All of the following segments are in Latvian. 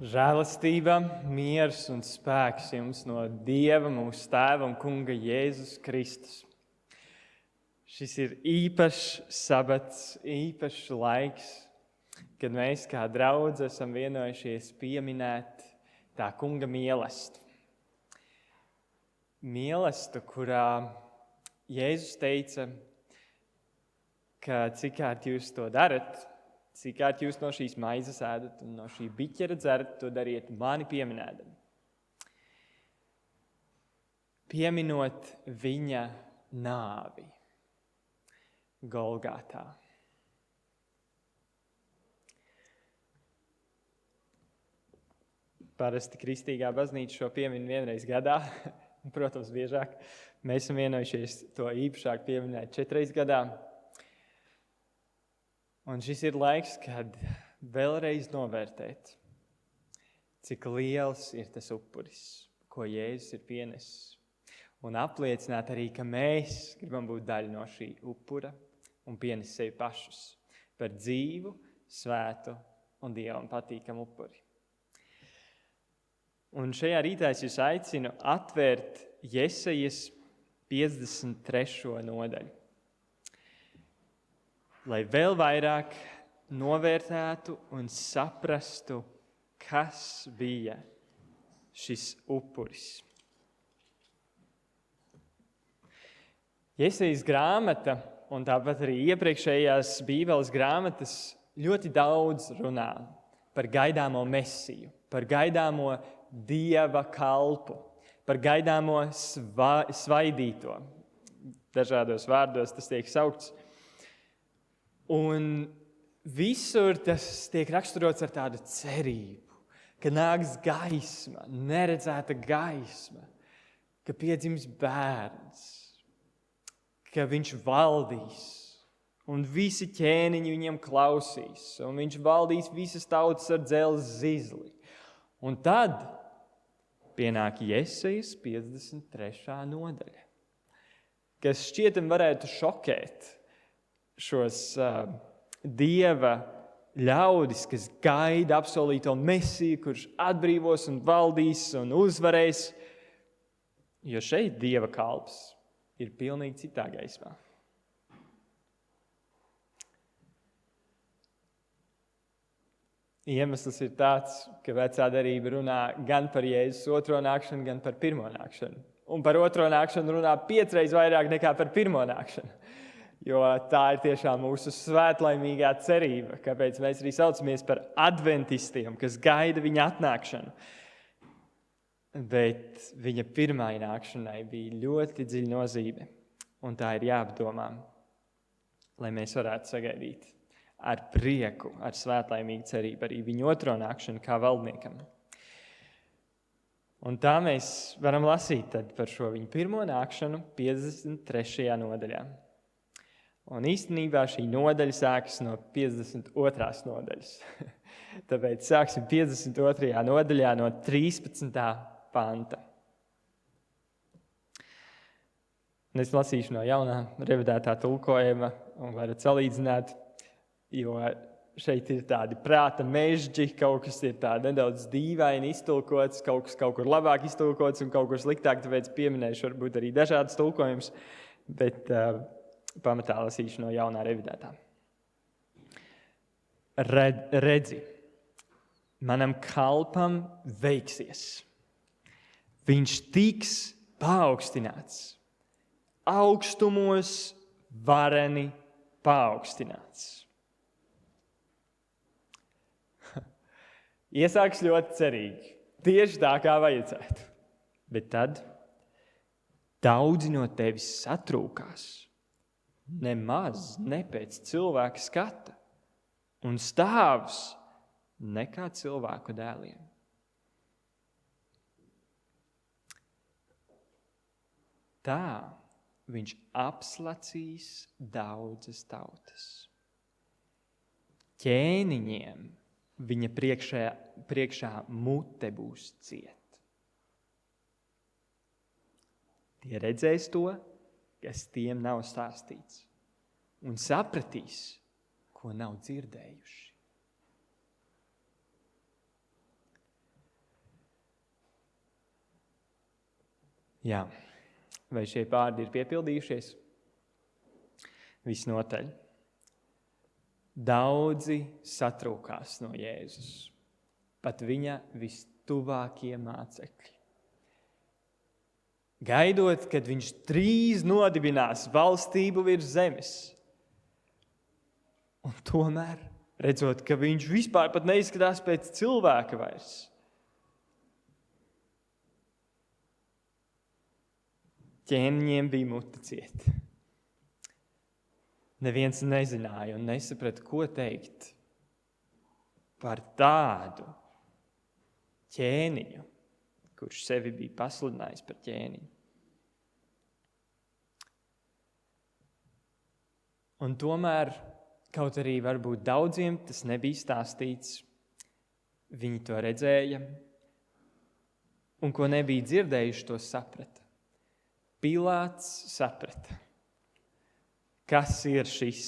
Žēlastība, miers un spēks jums no Dieva, mūsu Tēva un Kunga Jēzus Kristus. Šis ir īpašs sabats, īpašs laiks, kad mēs kā draudze esam vienojušies pieminēt tā Kunga mīlestību. Mīlestību, kurā Jēzus teica, ka cikārt jūs to darat, cikārt jūs no šīs maizes ēdat un no šī biķera dzerat, to dariet mani pieminēdami. Pieminot viņa nāvi Golgātā. Parasti kristīgā baznīca šo piemin vienreiz gadā, protams, biežāk. Mēs esam vienojušies to īpašāk pieminēt 4 reizes gadā. Un šis ir laiks, kad vēlreiz novērtēt, cik liels ir tas upuris, ko Jēzus ir pienesis. Un apliecināt arī, ka mēs gribam būt daļa no šī upura un pienes sevi pašus par dzīvu, svētu un Dievam patīkamu upuri. Un šajā rītā es jūs aicinu atvērt Jesajas 53. nodaļu. Lai vēl vairāk novērtētu un saprastu, kas bija šis upuris. Jesajas grāmata un tāpat arī iepriekšējās Bībeles grāmatas ļoti daudz runā par gaidāmo Mesiju, par gaidāmo Dieva kalpu, par gaidāmo svaidīto. Dažādos vārdos tas tiek saukts. Un visur tas tiek raksturots ar tādu cerību, ka nāks gaisma, neredzēta gaisma, ka piedzims bērns, ka viņš valdīs, un visi ķēniņi viņam klausīs, un viņš valdīs visas tautas ar dzelzs zizli. Un tad pienāk Jesajas 53. nodaļa, kas šķietam varētu šokēt šos Dieva ļaudis, kas gaida apsolīto Mesiju, kurš atbrīvos un valdīs un uzvarēs, jo šeit Dieva kalps ir pilnīgi citā gaismā. Iemesls ir tāds, ka vecā derība runā gan par Jēzus otro nākšanu, gan par pirmo nākšanu. Un par otro nākšanu runā 5 reizes vairāk nekā par pirmo nākšanu. Jo tā ir tiešām mūsu svētlaimīgā cerība, kāpēc mēs arī saucamies par adventistiem, kas gaida viņa atnākšanu. Bet viņa pirmai nākšanai bija ļoti dziļa nozīme, un tā ir jāapdomā, lai mēs varētu sagaidīt ar prieku, ar svētlaimīgu cerību arī viņa otro nākšanu kā valdniekam. Un tā mēs varam lasīt tad par šo viņa pirmo nākšanu 53. nodaļā. Un īstenībā šī nodaļa sākas no 52. nodaļas. Tāpēc sāksim 52. nodaļā no 13. panta. Un es lasīšu no jaunā revidētā tulkojuma un varat salīdzināt, jo šeit ir tādi prāta mežģi, kaut kas ir tā nedaudz dīvaini iztulkots, kaut kas kaut kur labāk iztulkots un kaut kur sliktāk, tāpēc pieminēšu varbūt arī dažādas tulkojumus, bet pamatā lasīšu no jaunā revidētā. Redzi, manam kalpam veiksies. Viņš tiks paaugstināts, augstumos vareni paaugstināts. Iesāks ļoti cerīgi, tieši tā kā vajadzētu. Bet tad daudzi no tevis satrūkās. Nemaz ne pēc cilvēka skata un stāvs nekā cilvēku dēliem. Tā viņš apslacīs daudzas tautas. Ķēniņiem viņa priekšā mute būs ciet. Tie redzēs to, kas tiem nav stāstīts, un sapratīs, ko nav dzirdējuši. Jā, vai šie vārdi ir piepildījušies? Visnotaļ. Daudzi satrūkās no Jēzus, pat viņa vistuvākie mācekļi. Gaidot, kad viņš drīz nodibinās valstību virs zemes. Un tomēr, redzot, ka viņš vispār pat neizskatās pēc cilvēka vairs. Ķēniņiem bija mute ciet. Neviens nezināja un nesaprata, ko teikt par tādu ķēniņu, kurš sevi bija pasludinājis par ķēniņu. Un tomēr, kaut arī varbūt daudziem tas nebija stāstīts, viņi to redzēja, un ko nebija dzirdējuši, to saprata. Pilāts saprata, kas ir šis,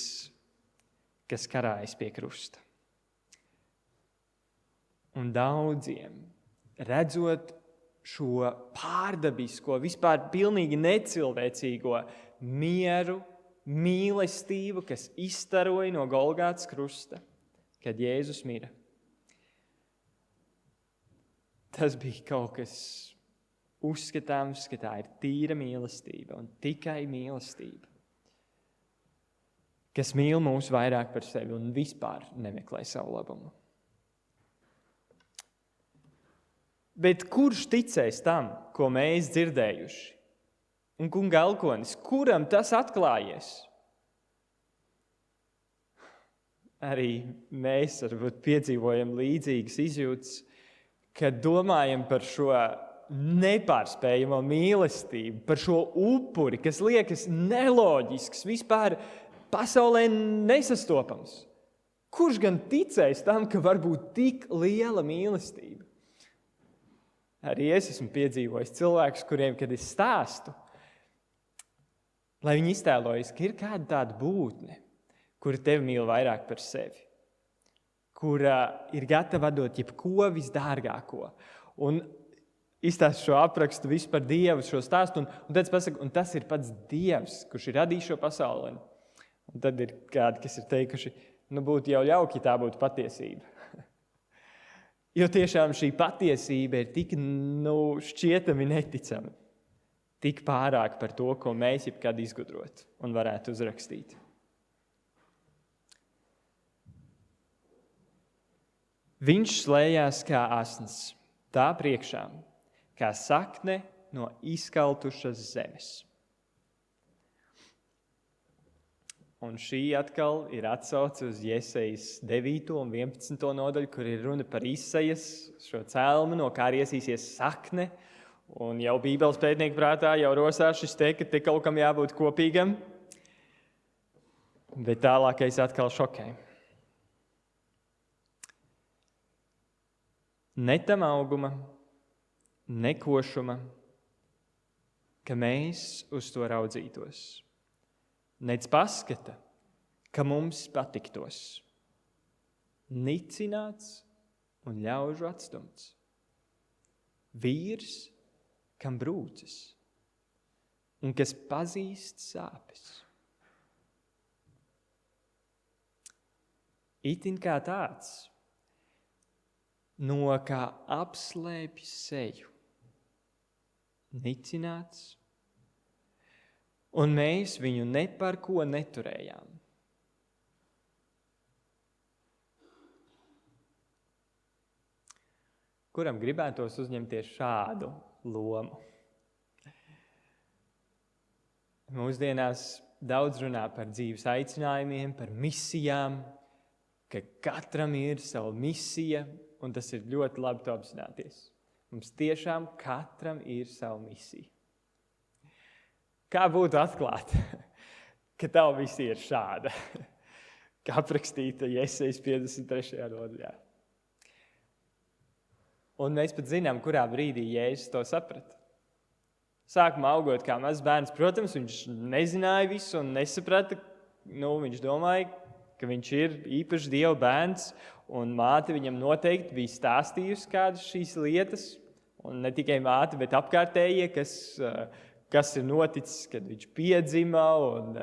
kas karājas pie krusta. Un daudziem, redzot šo pārdabisko, vispār pilnīgi necilvēcīgo mieru, mīlestību, kas izstaroja no Golgātas krusta, kad Jēzus mira. Tas bija kaut kas uzskatāms, ka tā ir tīra mīlestība un tikai mīlestība, kas mīl mūs vairāk par sevi un vispār nemeklē savu labumu. Bet kurš ticēs tam, ko mēs dzirdējuši? Un kunga elkonis, kuram tas atklājies? Arī mēs varbūt piedzīvojam līdzīgas izjūtas, kad domājam par šo nepārspējamo mīlestību, par šo upuri, kas liekas neloģisks, vispār pasaulē nesastopams. Kurš gan ticēs tam, ka var būt tik liela mīlestība? Arī es esmu piedzīvojis cilvēkus, kuriem, kad es stāstu, lai viņi iztēlojas, ka ir kāda tāda būtne, kura tevi mīl vairāk par sevi, kura ir gatava dot jebko visdārgāko. Un izstāst šo aprakstu visu par Dievu, šo stāstu, un tad pasaka, un tas ir pats Dievs, kurš ir radījis šo pasauli. Un tad ir kādi, kas ir teikuši, būtu jau jauki, ja tā būtu patiesība. Jo tiešām šī patiesība ir tik šķietami neticama, tik pārāk par to, ko mēs jebkad izgudrot un varētu uzrakstīt. Viņš slējās kā asns, tā priekšā, kā sakne no izkaltušas zemes. Un šī atkal ir atsauce uz Jesejas 9. un 11. nodaļu, kur ir runa par Isaijas, šo cēlmu, no kā riesīsies sakne. Un jau Bībeles pētnieku prātā jau rosās šis te, ka te kaut kam jābūt kopīgam. Bet tālākais atkal šokē. Ne tam auguma, ne košuma, ka mēs uz to raudzītos. Nec paskata, ka mums patiktos. Nicināts un ļaužu atstumts. Vīrs, kam brūces, un kas pazīst sāpes. Itin kā tāds, no kā apslēpj seju, nicināts, un mēs viņu ne par ko neturējām. Kuram gribētos uzņemties šādu lomu? Mūsdienās daudz runā par dzīves aicinājumiem, par misijām, ka katram ir sava misija, un tas ir ļoti labi to apzināties. Mums tiešām katram ir sava misija. Kā būtu atklāt, ka tava misija ir šāda, kā aprakstīta Jesejas 53. nodaļā. Un mēs pat zinām, kurā brīdī Jēzus to saprata. Sākumā augot kā mazs bērns, protams, viņš nezināja visu un nesaprata. Viņš domāja, ka viņš ir īpašs Dieva bērns, un māte viņam noteikti bija stāstījusi kādas šīs lietas. Un ne tikai māte, bet apkārtējie, kas ir noticis, kad viņš piedzima, un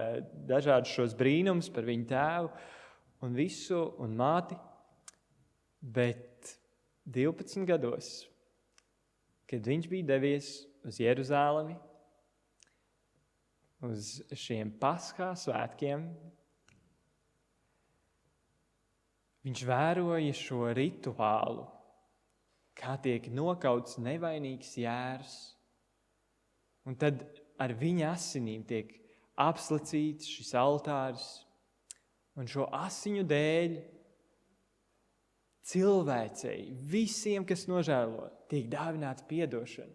dažādus šos brīnumus par viņu tēvu un visu, un māti. Bet 12 gados, kad viņš bija devies uz Jeruzālemi, uz šiem Paskā svētkiem, viņš vēroja šo rituālu, kā tiek nokauts nevainīgs jērs, un tad ar viņa asinīm tiek apslacīts šis altārs, un šo asiņu dēļ cilvēcei, visiem, kas nožēlo, tiek dāvināts piedošana.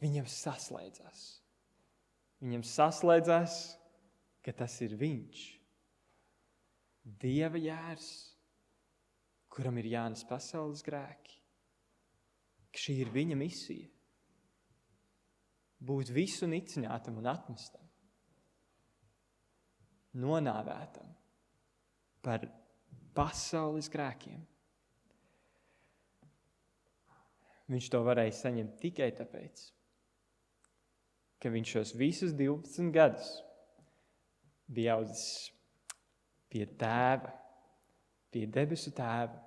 Viņam saslēdzās. Viņam saslēdzās, ka tas ir viņš, Dieva jērs, kuram ir jānes pasaules grēki. Ka šī ir viņa misija. Būt visu nicinātam un atmestam. Nonāvētam par pasaules grēkiem. Viņš to varēja saņemt tikai tāpēc, ka viņš šos visus 12 gadus bija audzis pie tēva, pie debesu tēva,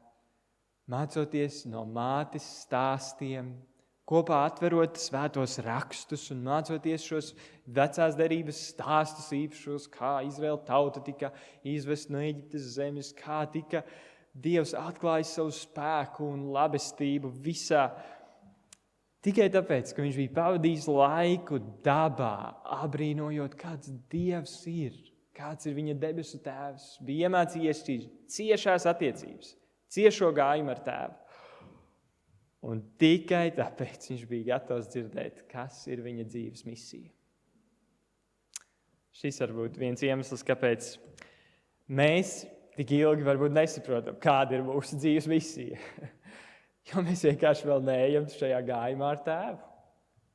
mācoties no mātes stāstiem, kopā atverot svētos rakstus un mācoties šos vecās derības stāstus īpašos, kā Izraēla tauta tika izvest no Eģiptes zemes, kā tika Dievs atklājis savu spēku un labestību visā. Tikai tāpēc, ka viņš bija pavadījis laiku dabā, abrīnojot, kāds Dievs ir, kāds ir viņa debesu tēvs, bija iemācījies ciešās attiecības, ciešo gājumu ar tēvu. Un tikai tāpēc viņš bija gatavs dzirdēt, kas ir viņa dzīves misija. Šis varbūt viens iemesls, kāpēc mēs tik ilgi varbūt nesaprotam, kāda ir mūsu dzīves misija. Jo mēs vienkārši vēl neejam šajā gājumā ar tēvu,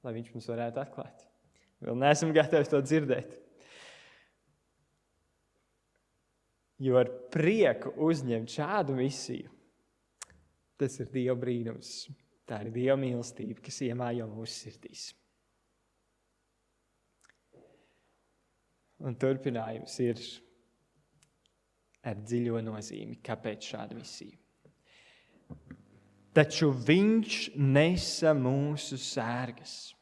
lai viņš mums varētu atklāt. Vēl neesam gatavi to dzirdēt. Jo ar prieku uzņemt šādu misiju, tas ir Dieva brīnums. Tā ir Dieva mīlestība, kas iemājo mūsu sirdīs. Un turpinājums ir ar dziļo nozīmi, kāpēc šāda misija. Taču viņš nesa mūsu sērgas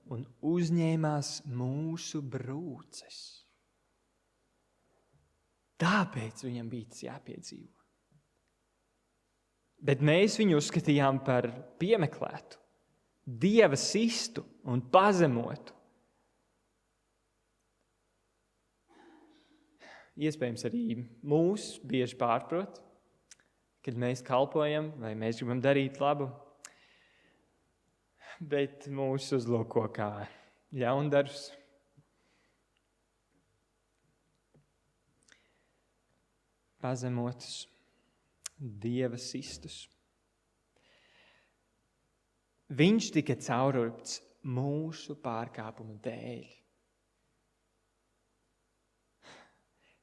un uzņēmās mūsu brūces. Tāpēc viņam bija tas jāpiedzīvo. Bet mēs viņu uzskatījām par piemeklētu, Dieva sistu un pazemotu. Iespējams arī mūs bieži pārprot, kad mēs kalpojam vai mēs gribam darīt labu, bet mūs uzlūko kā ļaundarbs. Pazemotus, Dieva sistus. Viņš tika caurulpts mūsu pārkāpumu dēļ.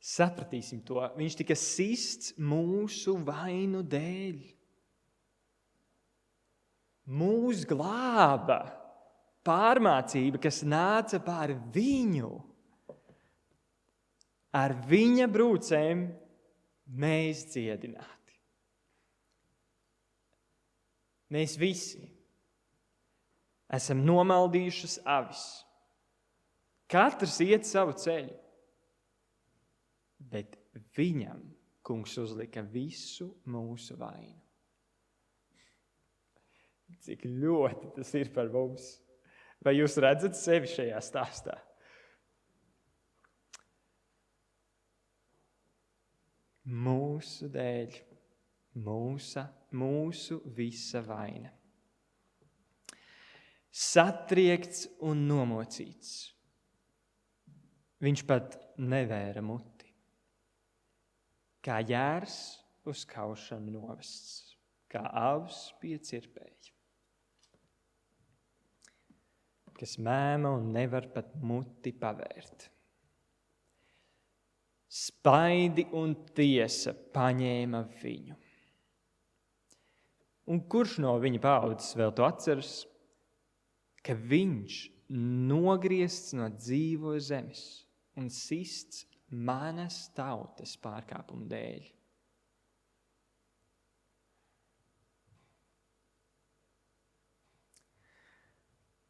Sapratīsim to. Viņš tika sists mūsu vainu dēļ. Mūs glāba pārmācība, kas nāca pār viņu. Ar viņa brūcēm mēs dziedināti. Mēs visi esam nomaldījušas avis. Katrs iet savu ceļu. Bet viņam Kungs uzlika visu mūsu vainu. Cik ļoti tas ir par mums. Vai jūs redzat sevi šajā stāstā? Mūsu dēļ, mūsu visa vaina. Satriekts un nomocīts. Viņš pat nevēra muti. Kā jērs uz kaušanu novests, kā avs pie cirpēja. Kas mēma un nevar pat muti pavērt. Spaidi un tiesa paņēma viņu. Un kurš no viņa paaudzes vēl to atceras, ka viņš nogriezts no dzīvo zemes un sists manas tautas pārkāpumu dēļ.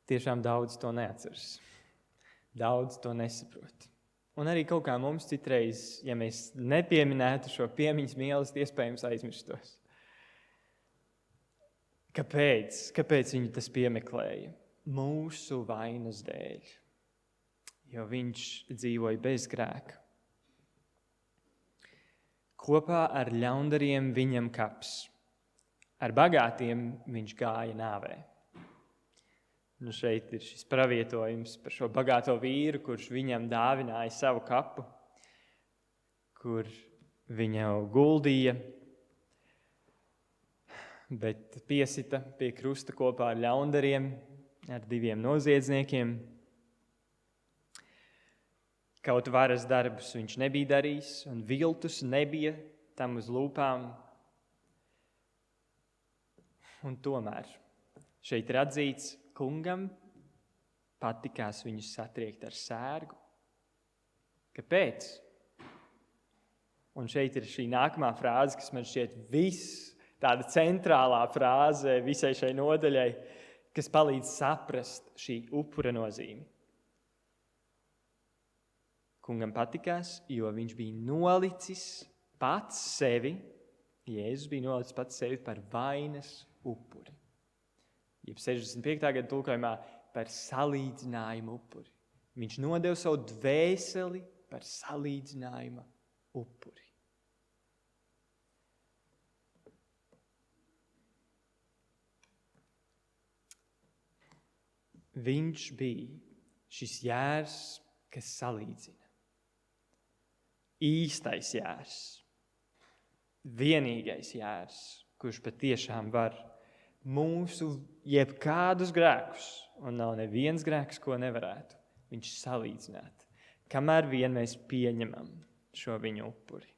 Tiešām daudz to neatceras. Daudz to nesaprot. Un arī kaut kā mums citreiz, ja mēs nepieminētu šo piemiņas mīlestību, iespējams aizmirstos. Kāpēc? Kāpēc viņu tas piemeklēja? Mūsu vainas dēļ. Jo viņš dzīvoja bez grēka. Kopā ar ļaundariem viņam kaps. Ar bagātiem viņš gāja nāvē. Nu šeit ir šis pravietojums par šo bagāto vīru, kurš viņam dāvināja savu kapu, kur viņu guldīja, bet piesita pie krusta kopā ar ļaundariem, ar 2 noziedzniekiem. Kaut varas darbus viņš nebija darījis, un viltus nebija tam uz lūpām. Un tomēr šeit ir atzīts, kungam patikās viņus satriekt ar sērgu. Kāpēc? Un šeit ir šī nākamā frāze, kas man šķiet tāda centrālā frāze visai šai nodaļai, kas palīdz saprast šī upura nozīmi. Kungam patikās, jo viņš bija nolicis pats sevi, Jēzus bija nolicis pats sevi par vainas upuri. Jeb 65. gada tulkojumā par salīdzinājumu upuri. Viņš nodeva savu dvēseli par salīdzinājuma upuri. Viņš bija šis jērs, kas salīdzina. Īstais jērs. Vienīgais jērs, kurš patiešām var mūsu jebkādus grēkus, un nav neviens grēks, ko nevarētu viņš salīdzināt, kamēr vien mēs pieņemam šo viņu upuri.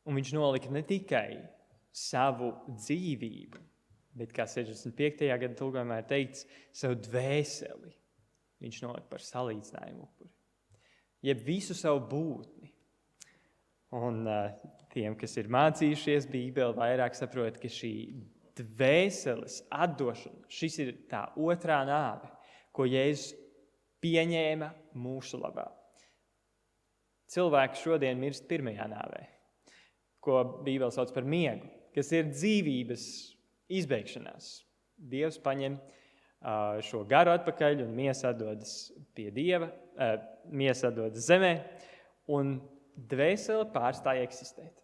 Un viņš nolika ne tikai savu dzīvību, bet, kā 65. gada tulkojumā ir teikts, savu dvēseli viņš nolika par salīdzinājumu upuri. Jeb visu savu būtni. Un tiem, kas ir mācījušies Bībeli, vairāk saprot, ka šī dvēseles atdošana, šis ir tā otrā nāve, ko Jēzus pieņēma mūsu labā. Cilvēks šodien mirst pirmajā nāvē, ko Bībele sauc par miegu, kas ir dzīvības izbeigšanās. Dievs paņem šo garu atpakaļ un miesa atdodas pie Dieva, miesa atdodas zemē, un dvēsele pārstāja eksistēt.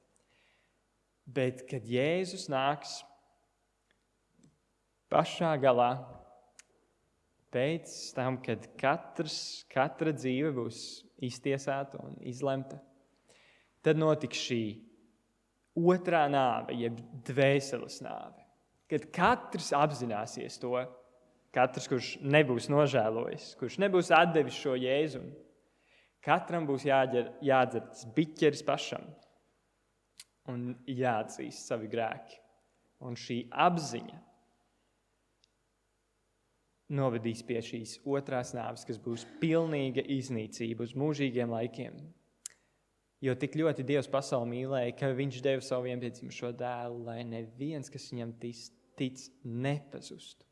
Bet, kad Jēzus nāks pašā galā, pēc tam, kad katra dzīve būs iztiesāta un izlemta, tad notiks šī otrā nāve, jeb dvēseles nāve. Kad katrs apzināsies to, katrs, kurš nebūs nožēlojis, kurš nebūs atdevis šo Jēzumu, katram būs jādzer tas biķeris pašam un jāatzīst savi grēki. Un šī apziņa novedīs pie šīs otrās nāves, kas būs pilnīga iznīcība uz mūžīgiem laikiem. Jo tik ļoti Dievs pasauli mīlēja, ka viņš deva savu vienpiedzimušo dēlu, lai neviens, kas viņam tic, nepazustu,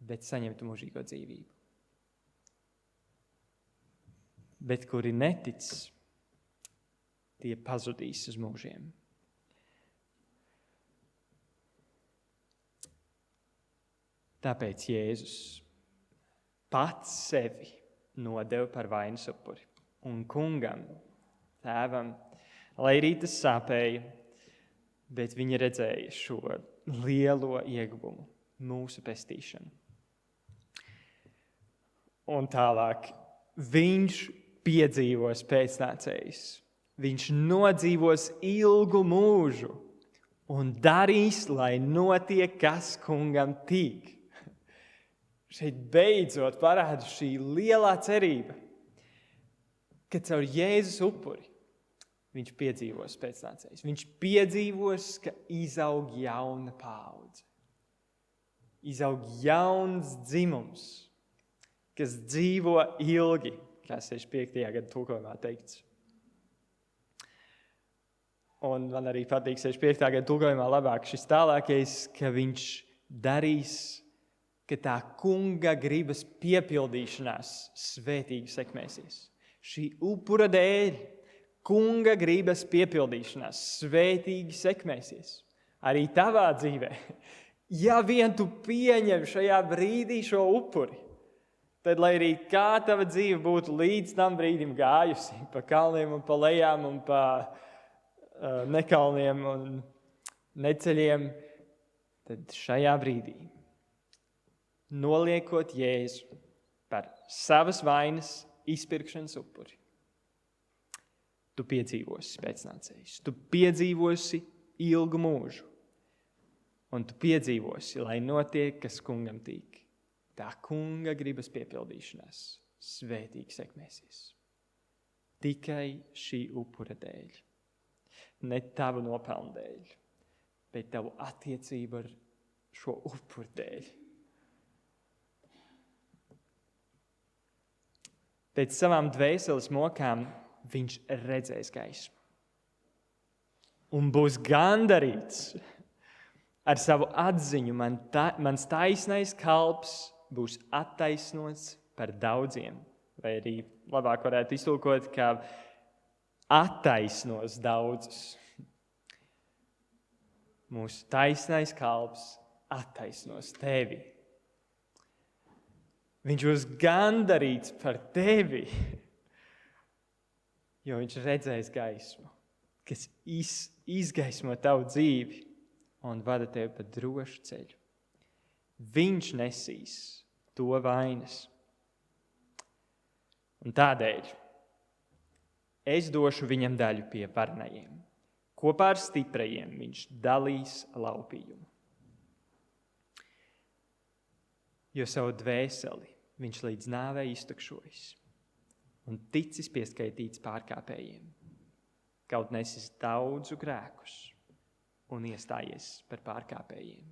bet saņemtu mūžīgo dzīvību. Bet kuri netic, tie pazudīs uz mūžiem. Tāpēc Jēzus pats sevi nodeva par vainas upuri. Un kungam, tēvam, lai arī tas sāpēja, bet viņi redzēja šo lielo ieguvumu, mūsu pestīšanu. Un tālāk viņš piedzīvos pēcnācējus. Viņš nodzīvos ilgu mūžu un darīs, lai notiek, kas kungam tīk. Šeit beidzot parāda šī lielā cerība, ka caur Jēzus upuri viņš piedzīvos pēcnācējus. Viņš piedzīvos, ka izaug jauna paudze. Izaug jauns dzimums, kas dzīvo ilgi, kā 65. gada tulkojumā teikts. Un man arī patīk 65. gada tulkojumā labāk šis tālākais, ka viņš darīs, ka tā kunga gribas piepildīšanās svētīgi sekmēsies. Šī upura dēļ kunga gribas piepildīšanās svētīgi sekmēsies. Arī tavā dzīvē. Ja vien tu pieņem šajā brīdī šo upuri, tad, lai arī kā tava dzīve būtu līdz tam brīdim gājusi, pa kalniem un pa lejām un pa nekalniem un neceļiem, tad šajā brīdī, noliekot Jēzu par savas vainas izpirkšanas upuri, tu piedzīvosi pēcnācējus, tu piedzīvosi ilgu mūžu, un tu piedzīvosi, lai notiek, kas kungam tīk. Tā kunga gribas piepildīšanās svētīgi sekmēsies. Tikai šī upura dēļ. Ne tavu nopelnu dēļ, bet tavu attiecību ar šo upuru dēļ. Pēc savām dvēseles mokām viņš redzēs gaismu. Un būs gandarīts ar savu atziņu. Mans taisnais kalps būs attaisnots par daudziem. Vai arī labāk varētu iztulkot, ka attaisnos daudzus. Mūsu taisnais kalps attaisnos tevi. Viņš būs gandarīts par tevi, jo viņš redzēs gaismu, kas izgaismo tavu dzīvi un vada tevi pa drošu ceļu. Viņš nesīs to vainas. Un tādēļ es došu viņam daļu pie varnajiem. Kopā ar stiprajiem viņš dalīs laupījumu. Jo savu dvēseli viņš līdz nāvei iztukšojis un ticis pieskaitīts pārkāpējiem, kaut nesis daudzu grēkus un iestājies par pārkāpējiem.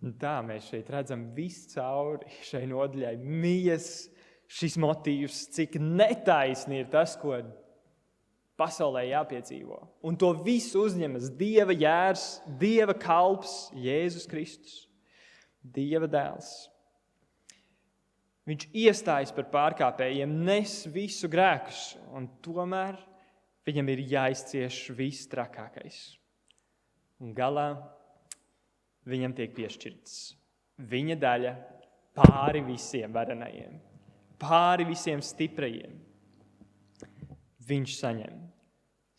Un tā mēs šeit redzam viscauri šai nodaļai mijas šis motīvs, cik netaisni ir tas, ko pasaulē jāpiedzīvo. Un to visu uzņemas Dieva jērs, Dieva kalps, Jēzus Kristus, Dieva dēls. Viņš iestājas par pārkāpējiem, nes visu grēkus, un tomēr viņam ir jāizcieš viss trakākais. Un galā viņam tiek piešķirts viņa daļa pāri visiem varenajiem, pāri visiem stiprajiem. Viņš saņem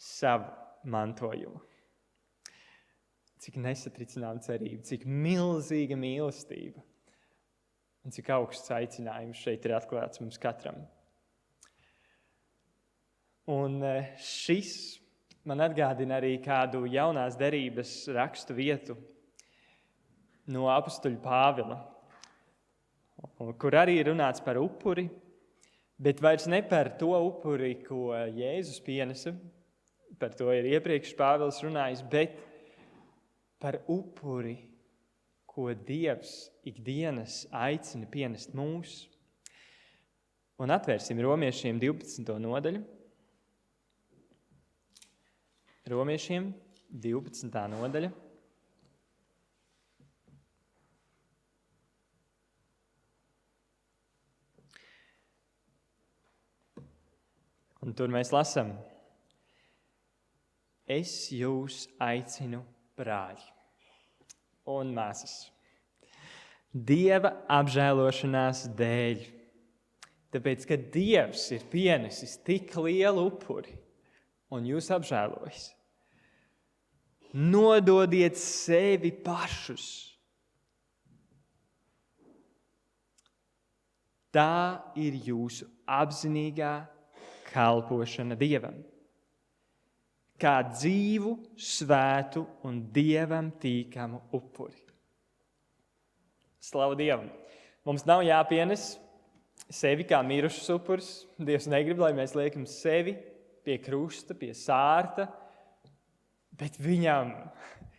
savu mantojumu. Cik nesatricināma cerība, cik milzīga mīlestība un cik augsts aicinājums šeit ir atklāts mums katram. Un šis man atgādina arī kādu jaunās derības rakstu vietu no apustuļa Pāvila, kur arī runāts par upuri, bet vairs ne par to upuri, ko Jēzus pienesa, par to ir iepriekš Pāvils runājis, bet par upuri, ko Dievs ikdienas aicina pienest mūs. Un atvērsim Romiešiem 12. nodaļu. Romiešiem 12. nodaļa. Un tur mēs lasām: Es jūs aicinu, brāļi un māsas, Dieva apžēlošanās dēļ, tāpēc, ka Dievs ir pienesis tik lielu upuri un jūs apžēlojas. Nododiet sevi pašus. Tā ir jūsu apzinīgā kalpošana Dievam, kā dzīvu, svētu un Dievam tīkamu upuri. Slavu Dievam! Mums nav jāpienes sevi kā mirušas upuris. Dievs negrib, lai mēs liekam sevi pie krusta, pie sārta, bet viņam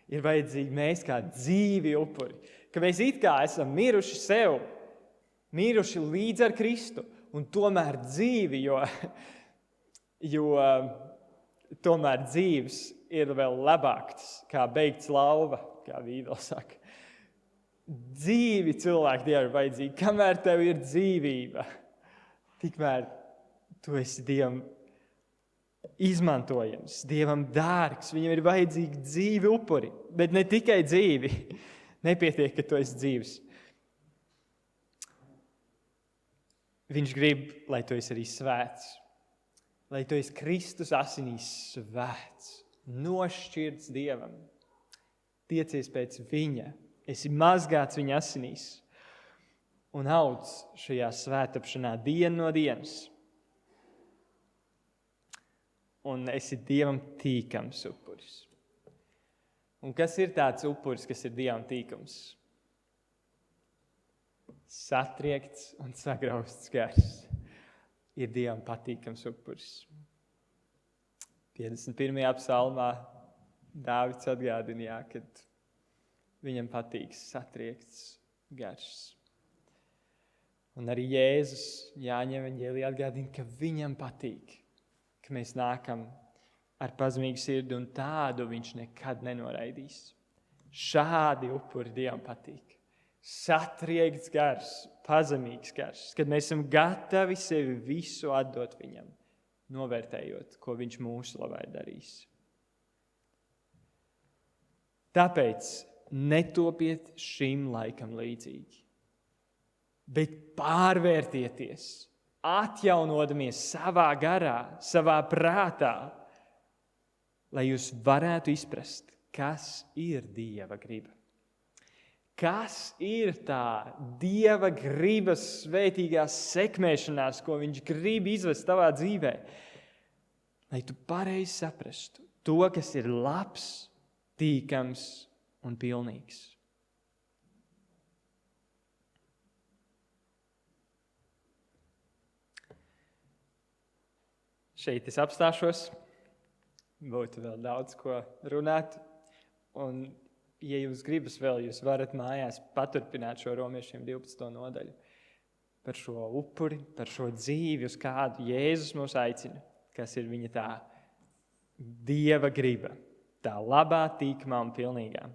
ir vajadzīgi mēs kā dzīvi upuri. Ka mēs it kā esam miruši sev, miruši līdz ar Kristu, un tomēr dzīvi, jo tomēr dzīves ir vēl labāks, kā beigts lauva, kā Vīdols saka. Dzīvi cilvēki Dievam ir vajadzīgi. Kamēr tev ir dzīvība, tikmēr tu esi Dievam izmantojams, Dievam dārgs. Viņam ir vajadzīgi dzīvi upuri, bet ne tikai dzīvi. Nepietiek, ka tu esi dzīvs. Viņš grib, lai tu esi arī svēts. Lai tu esi Kristus asinīs svēts, nošķirts Dievam. Tiecies pēc viņa. Esi mazgāts viņa asinīs un audz šajā svētapšanā dienu no dienas. Un esi Dievam tīkams upuris. Un kas ir tāds upuris, kas ir Dievam tīkams? Satriekts un sagrausts gars ir Dievam patīkams upuris. 51. psalmā Dāvids atgādināja, kad viņam patīk satriekts gars. Un arī Jēzus Jāņa evaņģēlijā atgādina, ka viņam patīk, ka mēs nākam ar pazemīgu sirdi, un tādu viņš nekad nenoraidīs. Šādi upuri Dievam patīk. Satriekts gars, pazemīgs gars, kad mēs esam gatavi sevi visu atdot viņam, novērtējot, ko viņš mūsu labā ir darījis. Tāpēc netopiet šim laikam līdzīgi, bet pārvērtieties, atjaunodamies savā garā, savā prātā, lai jūs varētu izprast, kas ir Dieva griba. Kas ir tā Dieva gribas svētīgās sekmēšanās, ko viņš grib izvest tavā dzīvē, lai tu pareizi saprastu to, kas ir labs, tīkams un pilnīgs. Šeit es apstāšos. Būtu vēl daudz, ko runāt. Un, ja jūs gribas vēl, jūs varat mājās paturpināt šo Romiešiem 12. nodaļu par šo upuri, par šo dzīvi, uz kādu Jēzus mūs aicina, kas ir viņa tā Dieva griba, tā labā, tīkamā un pilnīgā.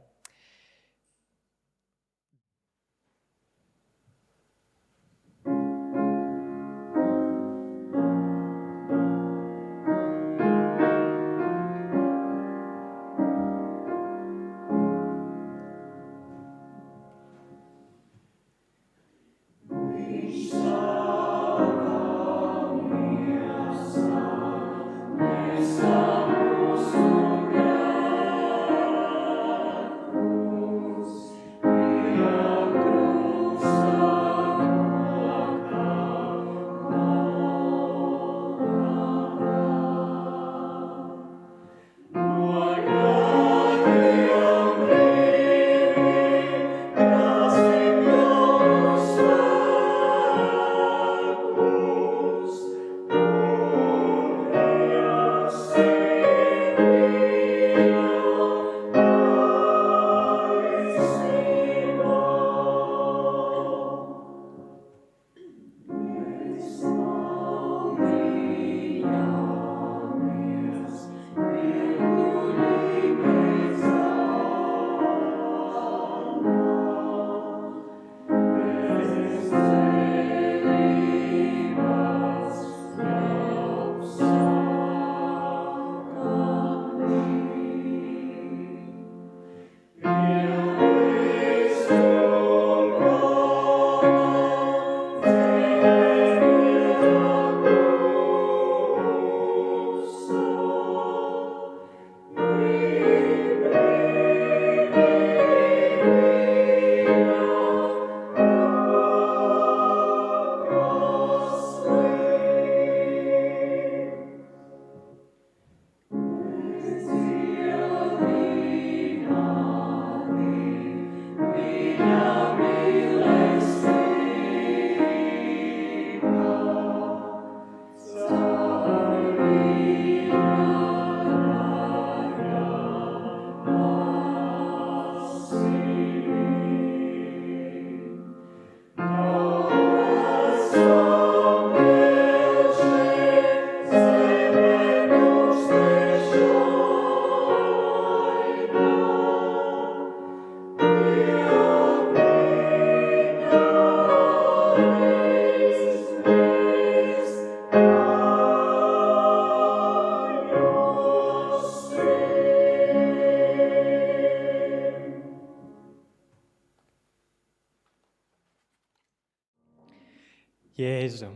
Jēzu,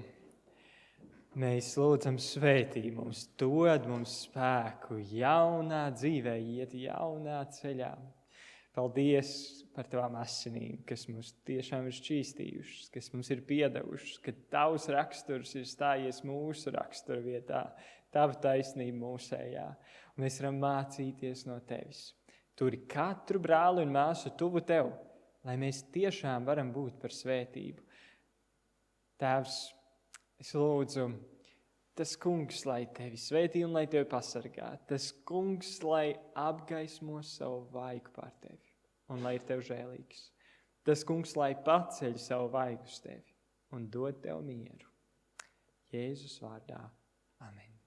mēs lūdzam svētī mums, dod mums spēku jaunā dzīvē, iet jaunā ceļā. Paldies par tavām asinīm, kas mums tiešām ir šķīstījušas, kas mums ir piedevušas, ka tavs raksturs ir stājies mūsu rakstura vietā, tava taisnība mūsējā. Un mēs varam mācīties no tevis. Turi katru brāli un māsu tuvu tev, lai mēs tiešām varam būt par svētību. Tēvs, es lūdzu, tas kungs, lai tevi svētī un lai tevi pasargā. Tas kungs, lai apgaismo savu vaigu pār tevi un lai ir tev žēlīgs. Tas kungs, lai paceļ savu vaigu uz tevi un dod tev mieru. Jēzus vārdā. Amen.